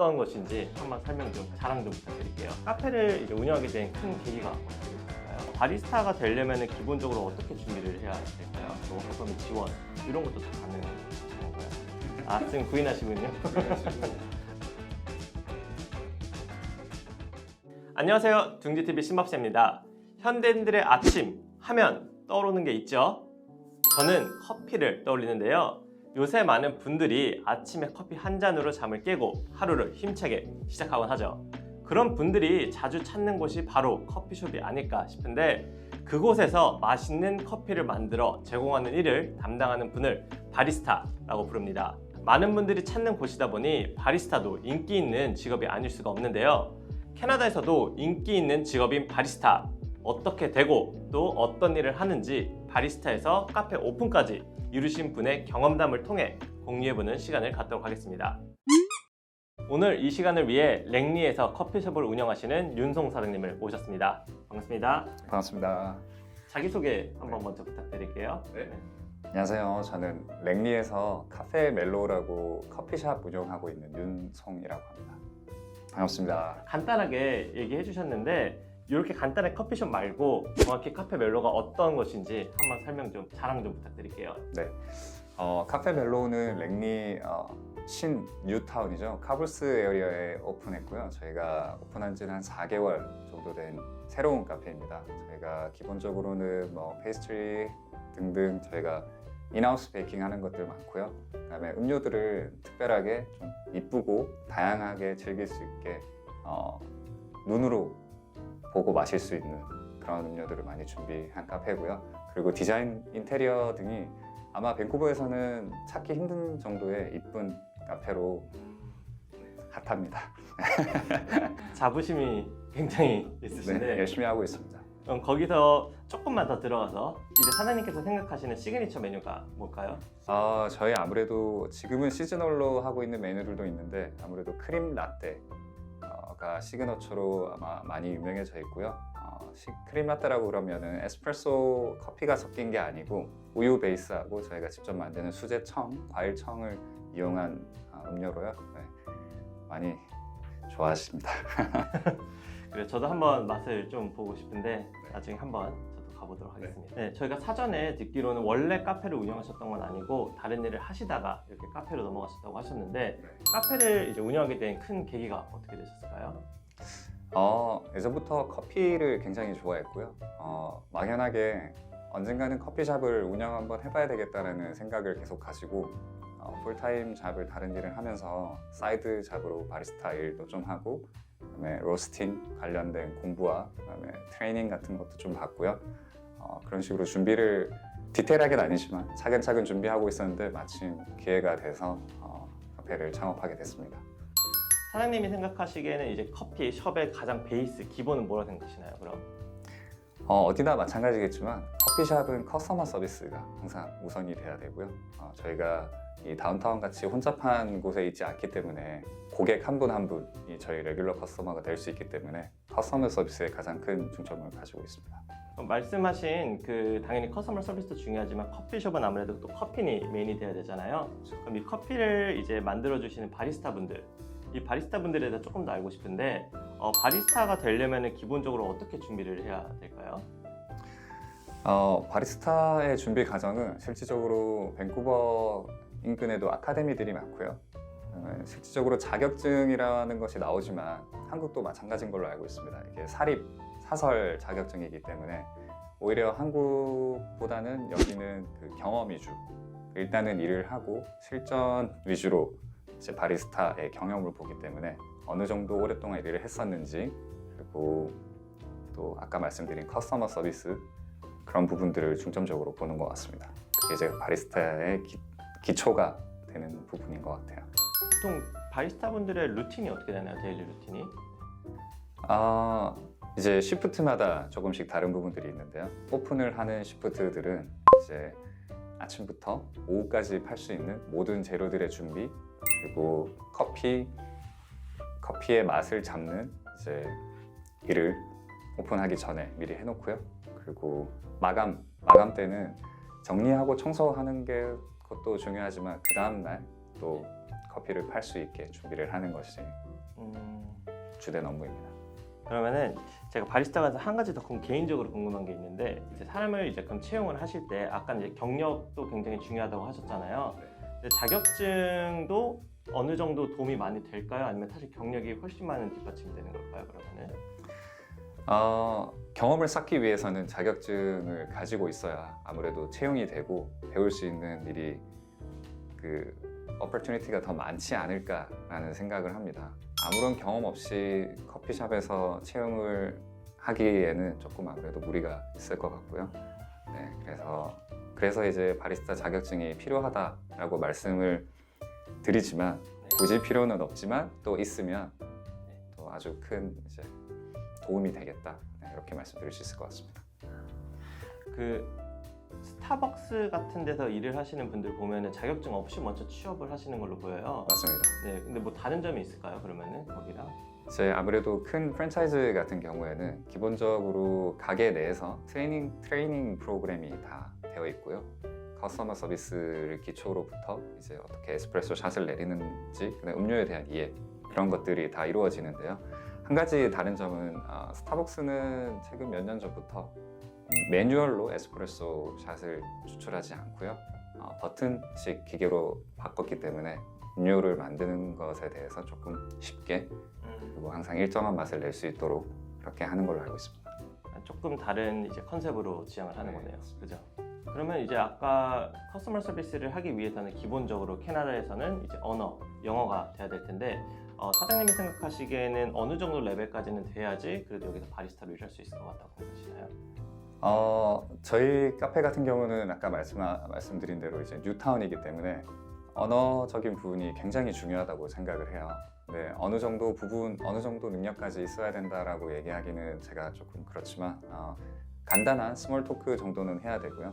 어떤 것인지 한번 자랑 좀 부탁드릴게요. 카페를 이제 운영하게 된 큰 계기가 어떻게 되셨을까요? 바리스타가 되려면 기본적으로 어떻게 준비를 해야 될까요? 뭐 허브미 지원 이런 것도 다 가능한 건가요? 아, 지금 구인하시군요. 안녕하세요. 둥지TV 신밥쌤입니다. 현대인들의 아침 하면 떠오르는 게 있죠? 저는 커피를 떠올리는데요. 요새 많은 분들이 아침에 커피 한 잔으로 잠을 깨고 하루를 힘차게 시작하곤 하죠. 그런 분들이 자주 찾는 곳이 바로 커피숍이 아닐까 싶은데, 그곳에서 맛있는 커피를 만들어 제공하는 일을 담당하는 분을 바리스타라고 부릅니다. 많은 분들이 찾는 곳이다 보니 바리스타도 인기 있는 직업이 아닐 수가 없는데요. 캐나다에서도 인기 있는 직업인 바리스타, 어떻게 되고 또 어떤 일을 하는지 바리스타에서 카페 오픈까지 이루신 분의 경험담을 통해 공유해보는 시간을 갖도록 하겠습니다. 오늘 이 시간을 위해 랭리에서 커피숍을 운영하시는 윤송 사장님을 모셨습니다. 반갑습니다. 반갑습니다. 자기소개 한번 먼저 부탁드릴게요. 네. 안녕하세요. 저는 랭리에서 카페 멜로우라고 커피숍 운영하고 있는 윤송이라고 합니다. 반갑습니다. 간단하게 얘기해 주셨는데, 이렇게 간단한 커피숍 말고 정확히 카페 멜로가 어떤 것인지 한번 자랑 좀 부탁드릴게요. 네. 카페 멜로우는 랭리 신 뉴타운이죠. 카블스 에리어에 오픈했고요. 저희가 오픈한 지는 한 4개월 정도 된 새로운 카페입니다. 저희가 기본적으로는 페이스트리 등등 저희가 인하우스 베이킹 하는 것들 많고요. 그다음에 음료들을 특별하게 좀 이쁘고 다양하게 즐길 수 있게 눈으로 보고 마실 수 있는 그런 음료들을 많이 준비한 카페고요. 그리고 디자인, 인테리어 등이 아마 밴쿠버에서는 찾기 힘든 정도의 이쁜 카페로 핫합니다. 자부심이 굉장히 있으신데, 네, 열심히 하고 있습니다. 그럼 거기서 조금만 더 들어가서 이제 사장님께서 생각하시는 시그니처 메뉴가 뭘까요? 저희 아무래도 지금은 시즈널로 하고 있는 메뉴들도 있는데, 아무래도 크림 라떼가 시그너처로 아마 많이 유명해져 있고요. 크림 라떼라고 그러면은 에스프레소 커피가 섞인 게 아니고 우유 베이스하고 저희가 직접 만드는 수제청, 과일청을 이용한 음료로요. 네, 많이 좋아하십니다. 그래, 저도 한번 맛을 좀 보고 싶은데 나중에 한번 저도 가보도록 하겠습니다. 네, 저희가 사전에 듣기로는 원래 카페를 운영하셨던 건 아니고 다른 일을 하시다가 이렇게 카페로 넘어가셨다고 하셨는데, 카페를 이제 운영하게 된 큰 계기가 어떻게 되셨을까요? 예전부터 커피를 굉장히 좋아했고요. 막연하게 언젠가는 커피숍을 운영 한번 해봐야 되겠다는 생각을 계속 가지고 풀타임 잡을 다른 일을 하면서 사이드 잡으로 바리스타 일도 좀 하고, 그다음에 로스팅 관련된 공부와 그다음에 트레이닝 같은 것도 좀 받고요. 그런 식으로 준비를 디테일하게는 아니지만 차근차근 준비하고 있었는데 마침 기회가 돼서 카페를 창업하게 됐습니다. 사장님이 생각하시기에는 이제 커피숍의 가장 베이스 기본은 뭐라고 생각하시나요, 그럼? 어디나 마찬가지겠지만 커피숍은 커스터머 서비스가 항상 우선이 돼야 되고요. 저희가 이 다운타운 같이 혼잡한 곳에 있지 않기 때문에 고객 한 분 한 분이 저희 레귤러 커스터머가 될 수 있기 때문에 커스터머 서비스에 가장 큰 중점을 가지고 있습니다. 말씀하신 당연히 커스터머 서비스도 중요하지만 커피숍은 아무래도 또 커피니 메인이 돼야 되잖아요. 그럼 이 커피를 이제 만들어 주시는 바리스타 분들, 이 바리스타 분들에 대해서 조금 더 알고 싶은데, 바리스타가 되려면 기본적으로 어떻게 준비를 해야 될까요? 바리스타의 준비 과정은 실질적으로 밴쿠버 인근에도 아카데미들이 많고요. 실질적으로 자격증이라는 것이 나오지만 한국도 마찬가지인 걸로 알고 있습니다. 이게 사설 자격증이기 때문에 오히려 한국보다는 여기는 경험 위주, 일단은 일을 하고 실전 위주로 이제 바리스타의 경험을 보기 때문에 어느 정도 오랫동안 일을 했었는지, 그리고 또 아까 말씀드린 커스터머 서비스 그런 부분들을 중점적으로 보는 것 같습니다. 그게 이제 바리스타의 기초가 되는 부분인 것 같아요. 보통 바리스타 분들의 루틴이 어떻게 되나요? 데일리 루틴이? 이제 시프트마다 조금씩 다른 부분들이 있는데요. 오픈을 하는 시프트들은 이제 아침부터 오후까지 팔 수 있는 모든 재료들의 준비, 그리고 커피의 맛을 잡는 이제 일을 오픈하기 전에 미리 해놓고요. 그리고 마감 때는 정리하고 청소하는 게 그것도 중요하지만 그 다음날 또 커피를 팔 수 있게 준비를 하는 것이 주된 업무입니다. 그러면은 제가 바리스타가 한 가지 더 개인적으로 궁금한 게 있는데 이제 사람을 이제 그럼 채용을 하실 때 아까 이제 경력도 굉장히 중요하다고 하셨잖아요. 네. 근데 자격증도 어느 정도 도움이 많이 될까요? 아니면 사실 경력이 훨씬 많은 뒷받침이 되는 걸까요? 그러면은 경험을 쌓기 위해서는 자격증을 가지고 있어야 아무래도 채용이 되고 배울 수 있는 일이 그 opportunity가 더 많지 않을까라는 생각을 합니다. 아무런 경험 없이 커피숍에서 채용을 하기에는 조금 아무래도 무리가 있을 것 같고요. 네, 그래서 이제 바리스타 자격증이 필요하다라고 말씀을 드리지만 굳이 필요는 없지만 또 있으면 또 아주 큰 이제 도움이 되겠다, 네, 이렇게 말씀드릴 수 있을 것 같습니다. 그 스타벅스 같은 데서 일을 하시는 분들 보면은 자격증 없이 먼저 취업을 하시는 걸로 보여요. 맞습니다. 네, 근데 뭐 다른 점이 있을까요? 그러면은 거기랑? 이제 아무래도 큰 프랜차이즈 같은 경우에는 기본적으로 가게 내에서 트레이닝 프로그램이 다 되어 있고요. 커스터머 서비스를 기초로부터 이제 어떻게 에스프레소 샷을 내리는지, 그다음에 음료에 대한 이해, 그런 것들이 다 이루어지는데요. 한 가지 다른 점은 스타벅스는 최근 몇 년 전부터 매뉴얼로 에스프레소 샷을 추출하지 않고요. 버튼식 기계로 바꿨기 때문에 음료를 만드는 것에 대해서 조금 쉽게 그리고 항상 일정한 맛을 낼 수 있도록 그렇게 하는 걸로 알고 있습니다. 조금 다른 이제 컨셉으로 지향을 하는 네, 거네요. 맞습니다. 그죠? 그러면 이제 아까 커스터머 서비스를 하기 위해서는 기본적으로 캐나다에서는 이제 영어가 돼야 될 텐데 사장님이 생각하시기에는 어느 정도 레벨까지는 돼야지 그래도 여기서 바리스타로 일할 수 있을 것 같다고 생각하시나요? 저희 카페 같은 경우는 아까 말씀드린 대로 이제 뉴타운이기 때문에 언어적인 부분이 굉장히 중요하다고 생각을 해요. 네, 어느 정도 능력까지 있어야 된다라고 얘기하기는 제가 조금 그렇지만 간단한 스몰 토크 정도는 해야 되고요.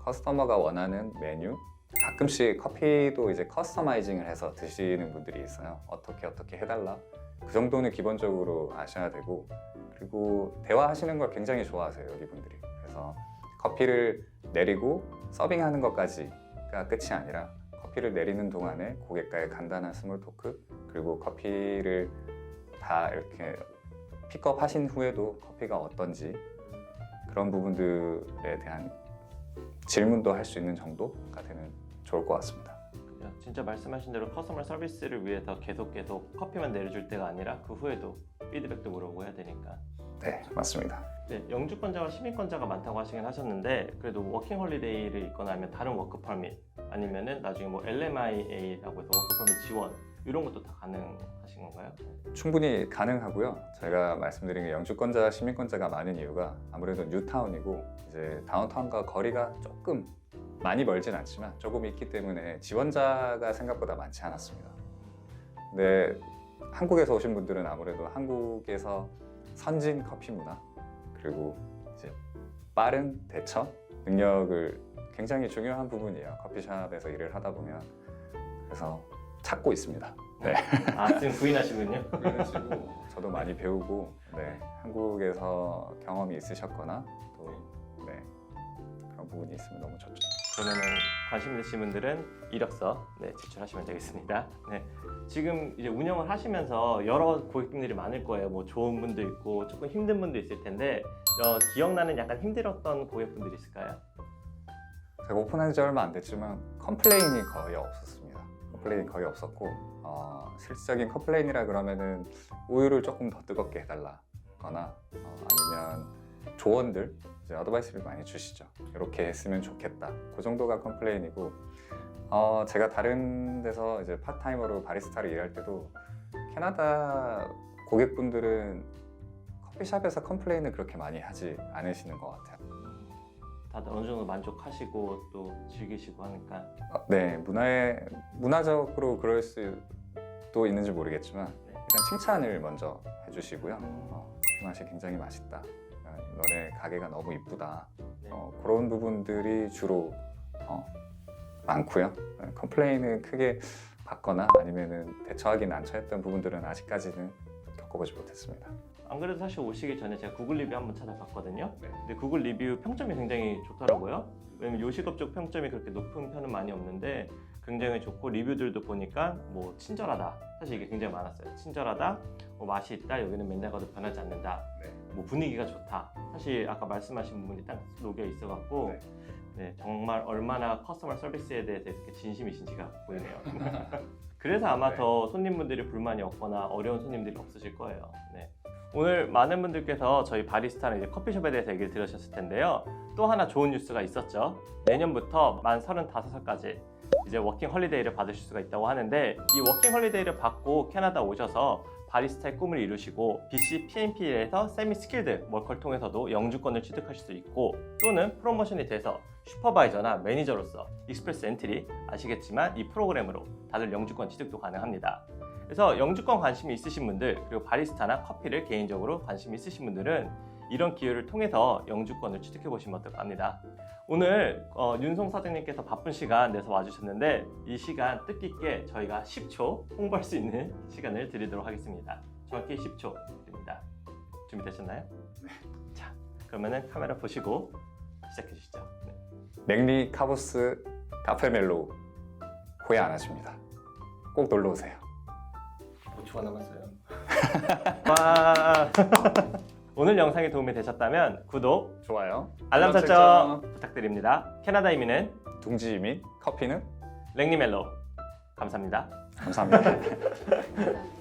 커스터머가 원하는 메뉴, 가끔씩 커피도 이제 커스터마이징을 해서 드시는 분들이 있어요. 어떻게 해달라. 그 정도는 기본적으로 아셔야 되고, 그리고 대화하시는 걸 굉장히 좋아하세요, 여기 분들이. 그래서 커피를 내리고 서빙하는 것까지가 끝이 아니라 커피를 내리는 동안에 고객과의 간단한 스몰 토크, 그리고 커피를 다 이렇게 픽업하신 후에도 커피가 어떤지 그런 부분들에 대한 질문도 할 수 있는 정도가 되면 좋을 것 같습니다. 그죠? 진짜 말씀하신 대로 커스터머 서비스를 위해서 계속 커피만 내려줄 때가 아니라 그 후에도 피드백도 물어보고 해야 되니까. 네, 맞습니다. 네, 영주권자와 시민권자가 많다고 하시긴 하셨는데 그래도 워킹 홀리데이를 있거나 아니면 다른 워크 퍼밋 아니면은 나중에 뭐 LMIA라고 해서 워크 퍼밋 지원 이런 것도 다 가능하신 건가요? 충분히 가능하고요. 제가 말씀드린 게 영주권자, 시민권자가 많은 이유가 아무래도 뉴타운이고 이제 다운타운과 거리가 조금 많이 멀진 않지만 조금 있기 때문에 지원자가 생각보다 많지 않았습니다. 근데 한국에서 오신 분들은 아무래도 한국에서 선진 커피 문화 그리고 이제 빠른 대처 능력을 굉장히 중요한 부분이에요. 커피숍에서 일을 하다 보면. 그래서 찾고 있습니다. 네. 지금 부인하시군요. 그러시고 저도 많이 배우고, 네, 한국에서 경험이 있으셨거나 또 네, 그런 부분이 있으면 너무 좋죠. 그러면은 관심 있으신 분들은 이력서 제출하시면 되겠습니다. 네, 지금 이제 운영을 하시면서 여러 고객님들이 많을 거예요. 뭐 좋은 분도 있고 조금 힘든 분도 있을 텐데 기억나는 약간 힘들었던 고객분들이 있을까요? 제가 오픈한 지 얼마 안 됐지만 컴플레인이 거의 없었습니다. 컴플레인이 거의 없었고 실질적인 컴플레인이라 그러면은 우유를 조금 더 뜨겁게 해달라거나 아니면 조언들, 이제 어드바이스를 많이 주시죠. 이렇게 했으면 좋겠다. 그 정도가 컴플레인이고 제가 다른 데서 이제 파트타이머로 바리스타로 일할 때도 캐나다 고객분들은 커피숍에서 컴플레인을 그렇게 많이 하지 않으시는 것 같아요. 다들 어느 정도 만족하시고 또 즐기시고 하니까. 네, 문화적으로 그럴 수도 있는지 모르겠지만 일단 칭찬을 먼저 해주시고요. 커피 맛이 굉장히 맛있다. 너네 가게가 너무 이쁘다. 그런 부분들이 주로 많고요. 컴플레인을 크게 받거나 아니면은 대처하기 난처했던 부분들은 아직까지는 겪어보지 못했습니다. 안 그래도 사실 오시기 전에 제가 구글 리뷰 한번 찾아봤거든요. 네. 근데 구글 리뷰 평점이 굉장히 좋더라고요. 왜냐면 요식업 쪽 평점이 그렇게 높은 편은 많이 없는데 굉장히 좋고 리뷰들도 보니까 뭐 친절하다. 사실 이게 굉장히 많았어요. 친절하다, 뭐 맛이 있다, 여기는 맨날 가도 변하지 않는다, 네. 뭐 분위기가 좋다. 사실 아까 말씀하신 부분이 딱 녹여 있어갖고 네. 네, 정말 얼마나 커스터머 서비스에 대해서 이렇게 진심이신지가 보이네요. 그래서 아마 네. 더 손님분들이 불만이 없거나 어려운 손님들이 없으실 거예요. 네. 오늘 많은 분들께서 저희 바리스타나 이제 커피숍에 대해서 얘기를 들으셨을 텐데요. 또 하나 좋은 뉴스가 있었죠. 내년부터 만 35살까지 이제 워킹 홀리데이를 받으실 수가 있다고 하는데, 이 워킹 홀리데이를 받고 캐나다 오셔서 바리스타의 꿈을 이루시고 BC PNP에서 세미 스킬드 워커를 통해서도 영주권을 취득하실 수 있고, 또는 프로모션이 돼서 슈퍼바이저나 매니저로서 익스프레스 엔트리 아시겠지만 이 프로그램으로 다들 영주권 취득도 가능합니다. 그래서 영주권 관심이 있으신 분들, 그리고 바리스타나 커피를 개인적으로 관심이 있으신 분들은 이런 기회를 통해서 영주권을 취득해 보시면 어떨까 합니다. 오늘 윤송 사장님께서 바쁜 시간 내서 와주셨는데, 이 시간 뜻깊게 저희가 10초 홍보할 수 있는 시간을 드리도록 하겠습니다. 정확히 10초 드립니다. 준비되셨나요? 네. 자, 그러면은 카메라 보시고 시작해 주시죠. 네. 랭리 카보스 카페 멜로우 후회 안 하십니다. 꼭 놀러 오세요. 5초가 남았어요. 와. 오늘 영상이 도움이 되셨다면 구독, 좋아요. 알람 설정 부탁드립니다. 캐나다 이민은 둥지 및 커피는 랭리멜로. 감사합니다. 감사합니다. 감사합니다.